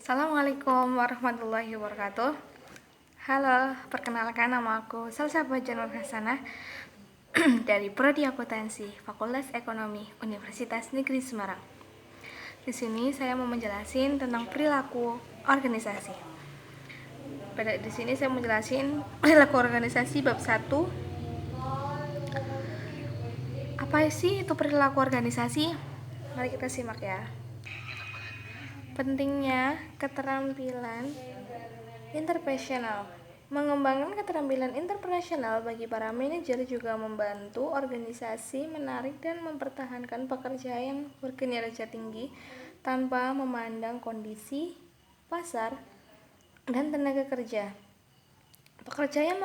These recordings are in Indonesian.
Assalamualaikum warahmatullahi wabarakatuh. Halo, perkenalkan nama aku Salsa Bajanur Hasanah dari Prodi Akuntansi, Fakultas Ekonomi, Universitas Negeri Semarang. Di sini saya mau menjelaskan tentang perilaku organisasi. Di sini saya mau menjelaskan perilaku organisasi bab 1. Apa sih itu perilaku organisasi? Mari kita simak ya. Pentingnya keterampilan interpersonal. Mengembangkan keterampilan interpersonal bagi para manajer juga membantu organisasi menarik dan mempertahankan pekerja yang berkinerja tinggi tanpa memandang kondisi pasar dan tenaga kerja. Pekerja yang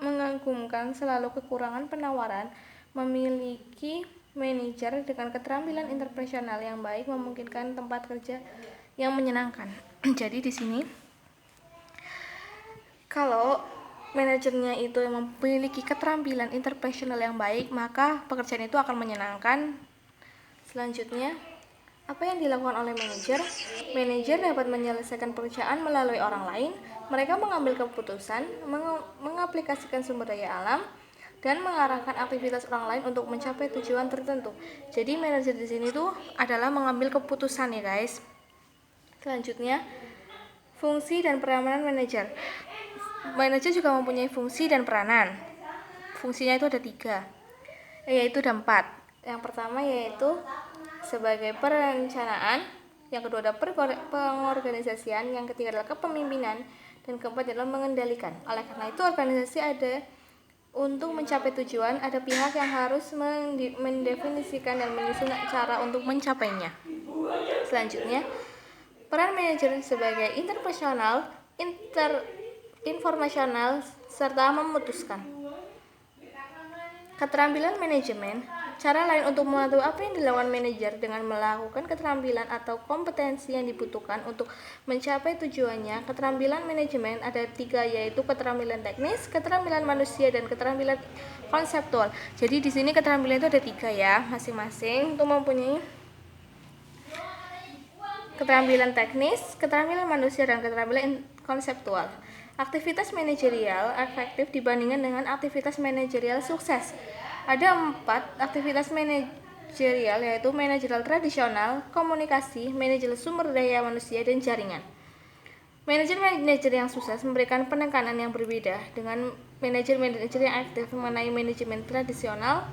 mengagumkan selalu kekurangan penawaran. Memiliki manajer dengan keterampilan interpersonal yang baik memungkinkan tempat kerja yang menyenangkan. Jadi di sini kalau manajernya itu memiliki keterampilan interpersonal yang baik, maka pekerjaan itu akan menyenangkan. Selanjutnya, apa yang dilakukan oleh manajer? Manajer dapat menyelesaikan pekerjaan melalui orang lain. Mereka mengambil keputusan, mengaplikasikan sumber daya alam, dan mengarahkan aktivitas orang lain untuk mencapai tujuan tertentu. Jadi manajer di sini tuh adalah mengambil keputusan ya guys. Selanjutnya, fungsi dan peranan manajer. Manajer juga mempunyai fungsi dan peranan. Fungsinya itu ada 3, yaitu ada 4. Yang pertama yaitu sebagai perencanaan, yang kedua ada pengorganisasian, yang ketiga adalah kepemimpinan, dan keempat adalah mengendalikan. Oleh karena itu organisasi ada untuk mencapai tujuan, ada pihak yang harus mendefinisikan dan menyusun cara untuk mencapainya. Selanjutnya, peran manajer sebagai interpersonal, informasional, serta memutuskan. Keterampilan manajemen. Cara lain untuk mengetahui apa yang dilakukan manajer dengan melakukan keterampilan atau kompetensi yang dibutuhkan untuk mencapai tujuannya. Keterampilan manajemen ada 3, yaitu keterampilan teknis, keterampilan manusia, dan keterampilan konseptual. Jadi di sini keterampilan itu ada 3 ya, masing-masing untuk mempunyai keterampilan teknis, keterampilan manusia, dan keterampilan konseptual. Aktivitas manajerial efektif dibandingkan dengan aktivitas manajerial sukses. Ada 4 aktivitas manajerial, yaitu manajerial tradisional, komunikasi, manajer sumber daya manusia, dan jaringan. Manajer yang sukses memberikan penekanan yang berbeda dengan manajer yang aktif mengenai manajemen tradisional,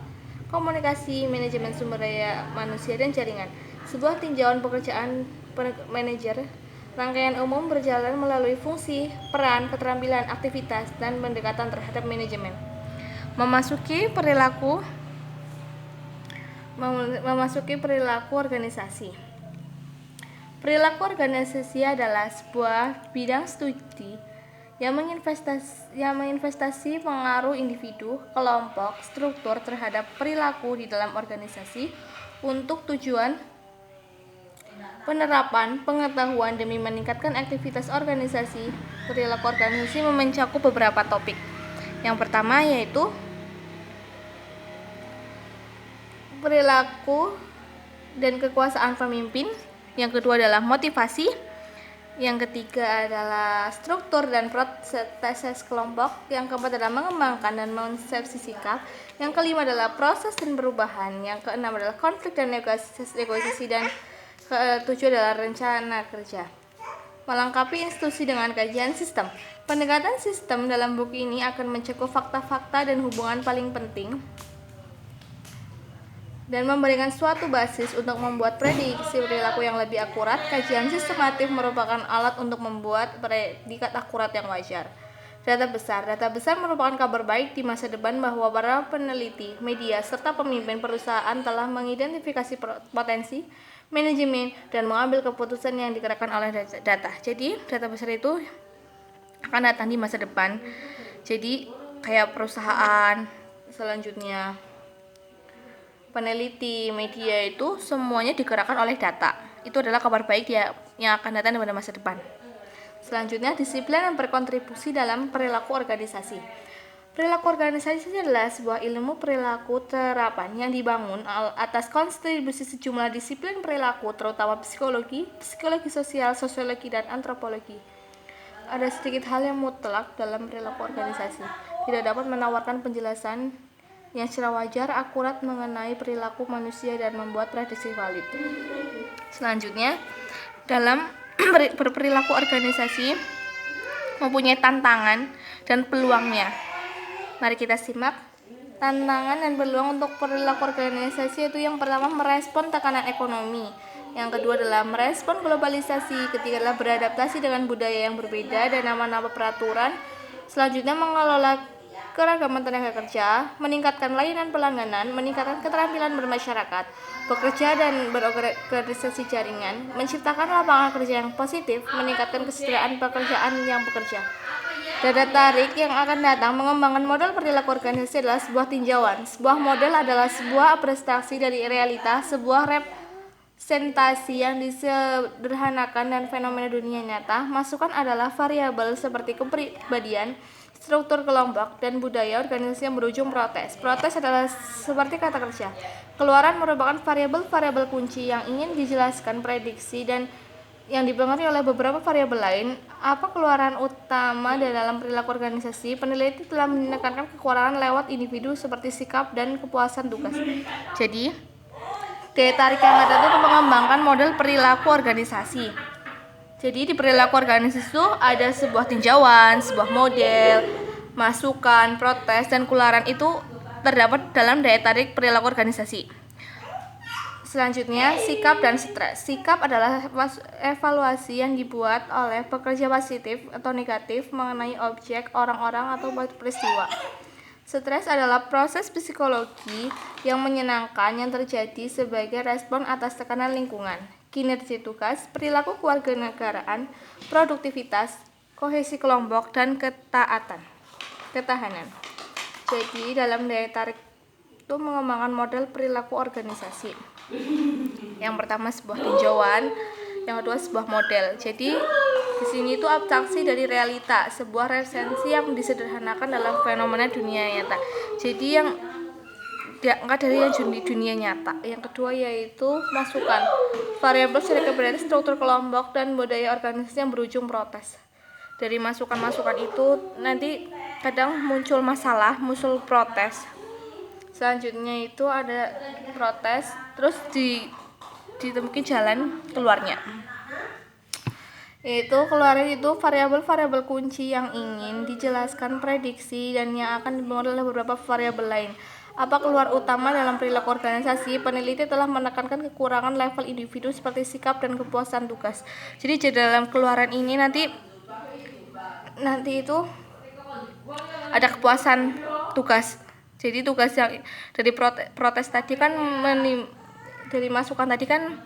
komunikasi, manajemen sumber daya manusia, dan jaringan. Sebuah tinjauan pekerjaan manajer rangkaian umum berjalan melalui fungsi, peran, keterampilan, aktivitas, dan pendekatan terhadap manajemen. Memasuki perilaku organisasi. Perilaku organisasi adalah sebuah bidang studi yang menginvestasi pengaruh individu, kelompok, struktur terhadap perilaku di dalam organisasi untuk tujuan penerapan pengetahuan demi meningkatkan aktivitas organisasi. Perilaku organisasi mencakup beberapa topik. Yang pertama yaitu perilaku dan kekuasaan pemimpin. Yang kedua adalah motivasi. Yang ketiga adalah struktur dan proses kelompok. Yang keempat adalah mengembangkan dan mengonsepsi sikap. Yang kelima adalah proses dan perubahan. Yang keenam adalah konflik dan negosiasi. Dan ketujuh adalah rencana kerja. Melengkapi institusi dengan kajian sistem. Pendekatan sistem dalam buku ini akan mencakup fakta-fakta dan hubungan paling penting dan memberikan suatu basis untuk membuat prediksi perilaku yang lebih akurat. Kajian sistematif merupakan alat untuk membuat predikat akurat yang wajar. Data besar merupakan kabar baik di masa depan bahwa para peneliti, media, serta pemimpin perusahaan telah mengidentifikasi potensi manajemen dan mengambil keputusan yang digerakkan oleh data. Jadi data besar itu akan datang di masa depan. Jadi kayak perusahaan, selanjutnya peneliti, media, itu semuanya digerakkan oleh data. Itu adalah kabar baik yang akan datang pada masa depan. Selanjutnya, disiplin dan berkontribusi dalam perilaku organisasi. Perilaku organisasi adalah sebuah ilmu perilaku terapan yang dibangun atas kontribusi sejumlah disiplin perilaku, terutama psikologi, psikologi sosial, sosiologi, dan antropologi. Ada sedikit hal yang mutlak dalam perilaku organisasi. Tidak dapat menawarkan penjelasan yang secara wajar, akurat mengenai perilaku manusia dan membuat prediksi valid. Selanjutnya, dalam berperilaku organisasi mempunyai tantangan dan peluangnya. Mari kita simak. Tantangan dan peluang untuk perilaku organisasi itu yang pertama merespon tekanan ekonomi. Yang kedua adalah merespon globalisasi. Ketiga adalah beradaptasi dengan budaya yang berbeda dan nama-nama peraturan. Selanjutnya mengelola keragaman tenaga kerja, meningkatkan layanan pelangganan, meningkatkan keterampilan bermasyarakat, bekerja dan berorganisasi jaringan, menciptakan lapangan kerja yang positif, meningkatkan kesejahteraan pekerjaan yang bekerja. Daya tarik yang akan datang mengembangkan model perilaku organisasi adalah sebuah tinjauan. Sebuah model adalah sebuah abstraksi dari realitas, sebuah representasi yang disederhanakan dan fenomena dunia nyata. Masukan adalah variabel seperti kepribadian, struktur kelompok, dan budaya organisasi yang berujung protes. Protes adalah seperti kata kerja. Keluaran merupakan variabel-variabel kunci yang ingin dijelaskan prediksi dan yang dipengaruhi oleh beberapa variabel lain. Apa keluaran utama dalam perilaku organisasi? Peneliti telah menekankan kekurangan lewat individu seperti sikap dan kepuasan tugas. Jadi, daya tarik yang ada itu mengembangkan model perilaku organisasi. Jadi di perilaku organisasi itu ada sebuah tinjauan, sebuah model, masukan, protes, dan keluaran itu terdapat dalam daya tarik perilaku organisasi. Selanjutnya, sikap dan stres. Sikap adalah evaluasi yang dibuat oleh pekerja positif atau negatif mengenai objek, orang-orang, atau peristiwa. Stres adalah proses psikologi yang menyenangkan yang terjadi sebagai respon atas tekanan lingkungan, kinerja tugas, perilaku kewarganegaraan, produktivitas, kohesi kelompok, dan ketahanan. Jadi dalam daya tarik itu mengembangkan model perilaku organisasi. Yang pertama sebuah tinjauan, yang kedua sebuah model. Jadi di sini itu abstraksi dari realita, sebuah resensi yang disederhanakan dalam fenomena dunia nyata. Jadi yang diangkat dari yang dunia nyata. Yang kedua yaitu masukan, variabel secara keberadaan, struktur kelompok, dan budaya organisasi yang berujung protes. Dari masukan-masukan itu nanti kadang muncul masalah, muncul protes. Selanjutnya itu ada protes, terus ditemukan jalan keluarnya. Yaitu keluarnya itu variabel-variabel kunci yang ingin dijelaskan prediksi dan yang akan dibangun oleh beberapa variabel lain. Apa keluar utama dalam perilaku organisasi? Peneliti telah menekankan kekurangan level individu seperti sikap dan kepuasan tugas. Jadi di dalam keluaran ini nanti itu ada kepuasan tugas. Jadi tugas yang dari protes tadi kan dari masukan tadi kan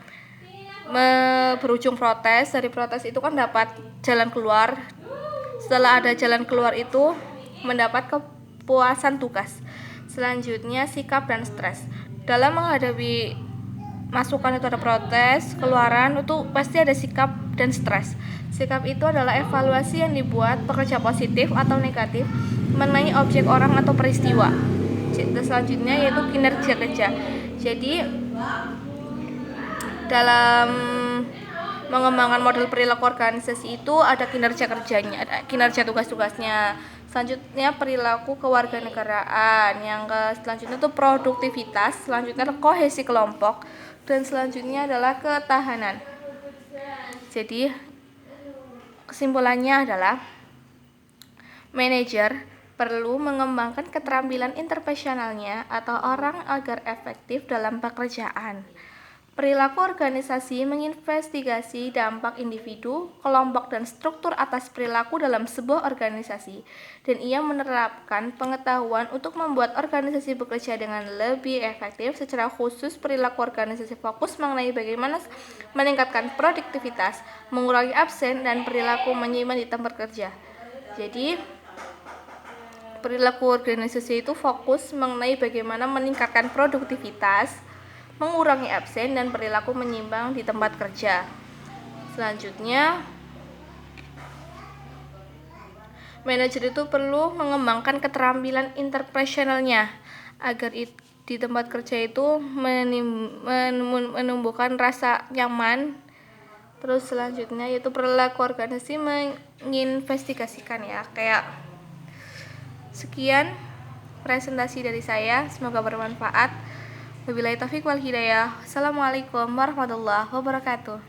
berujung protes. Dari protes itu kan dapat jalan keluar. Setelah ada jalan keluar itu mendapat kepuasan tugas. Selanjutnya sikap dan stres. Dalam menghadapi masukan itu ada protes, keluaran itu pasti ada sikap dan stres. Sikap itu adalah evaluasi yang dibuat pekerja positif atau negatif mengenai objek, orang, atau peristiwa. Selanjutnya yaitu kinerja kerja. Jadi dalam mengembangkan model perilaku organisasi itu ada kinerja kerjanya, ada kinerja tugas-tugasnya. Selanjutnya perilaku kewarganegaraan. Selanjutnya itu produktivitas. Selanjutnya kohesi kelompok. Dan selanjutnya adalah ketahanan. Jadi kesimpulannya adalah manajer perlu mengembangkan keterampilan interpersonalnya atau orang agar efektif dalam pekerjaan. Perilaku organisasi menginvestigasi dampak individu, kelompok, dan struktur atas perilaku dalam sebuah organisasi, dan ia menerapkan pengetahuan untuk membuat organisasi bekerja dengan lebih efektif. Secara khusus, perilaku organisasi fokus mengenai bagaimana meningkatkan produktivitas, mengurangi absen, dan perilaku menyeimbang di tempat kerja. Jadi perilaku organisasi itu fokus mengenai bagaimana meningkatkan produktivitas, mengurangi absen, dan perilaku menyimbang di tempat kerja. Selanjutnya, Manajer itu perlu mengembangkan keterampilan interpersonalnya agar di tempat kerja itu menumbuhkan rasa nyaman. Terus selanjutnya yaitu perilaku organisasi menginvestigasikan ya. Kayak sekian presentasi dari saya, semoga bermanfaat. Wabillahi taufiq wal hidayah. Assalamualaikum warahmatullahi wabarakatuh.